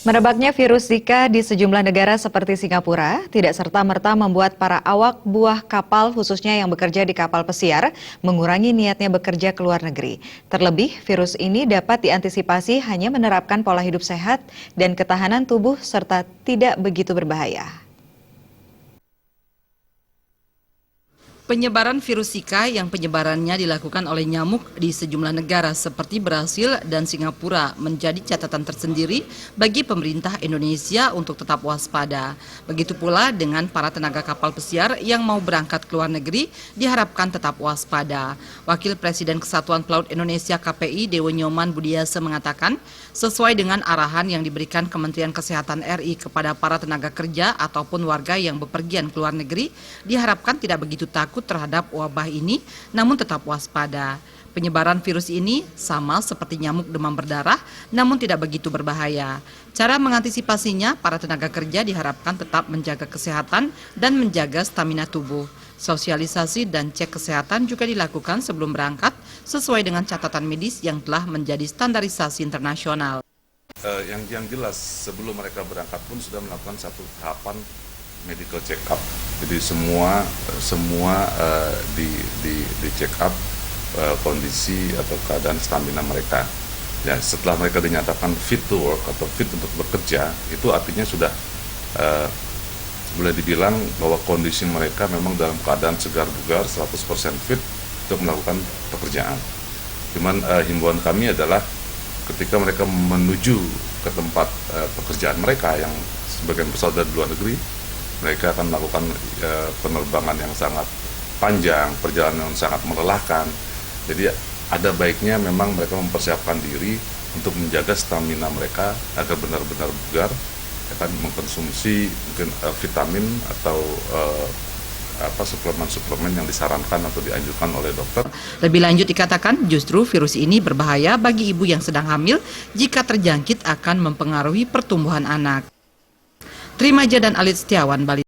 Merebaknya virus Zika di sejumlah negara seperti Singapura tidak serta-merta membuat para awak buah kapal khususnya yang bekerja di kapal pesiar mengurangi niatnya bekerja ke luar negeri. Terlebih, virus ini dapat diantisipasi hanya menerapkan pola hidup sehat dan ketahanan tubuh serta tidak begitu berbahaya. Penyebaran virus Zika yang penyebarannya dilakukan oleh nyamuk di sejumlah negara seperti Brasil dan Singapura menjadi catatan tersendiri bagi pemerintah Indonesia untuk tetap waspada. Begitu pula dengan para tenaga kapal pesiar yang mau berangkat ke luar negeri diharapkan tetap waspada. Wakil Presiden Kesatuan Pelaut Indonesia KPI Dewo Nyoman Budiase mengatakan, sesuai dengan arahan yang diberikan Kementerian Kesehatan RI kepada para tenaga kerja ataupun warga yang bepergian ke luar negeri, diharapkan tidak begitu takut terhadap wabah ini, namun tetap waspada. Penyebaran virus ini sama seperti nyamuk demam berdarah, namun tidak begitu berbahaya. Cara mengantisipasinya, para tenaga kerja diharapkan tetap menjaga kesehatan dan menjaga stamina tubuh. Sosialisasi dan cek kesehatan juga dilakukan sebelum berangkat, sesuai dengan catatan medis yang telah menjadi standarisasi internasional. Yang jelas sebelum mereka berangkat pun sudah melakukan satu tahapan medical check up. Jadi semua di check up kondisi atau keadaan stamina mereka. Ya, setelah mereka dinyatakan fit to work atau fit untuk bekerja, itu artinya sudah boleh dibilang bahwa kondisi mereka memang dalam keadaan segar bugar, 100% fit untuk melakukan pekerjaan. Cuman himbauan kami adalah ketika mereka menuju ke tempat pekerjaan mereka yang sebagian besar dari luar negeri, mereka akan melakukan penerbangan yang sangat panjang, perjalanan yang sangat melelahkan. Jadi ada baiknya memang mereka mempersiapkan diri untuk menjaga stamina mereka agar benar-benar bugar, akan mengkonsumsi mungkin vitamin atau suplemen-suplemen yang disarankan atau dianjurkan oleh dokter. Lebih lanjut dikatakan justru virus ini berbahaya bagi ibu yang sedang hamil jika terjangkit akan mempengaruhi pertumbuhan anak. Trimaja dan Alit Setiawan, Bali.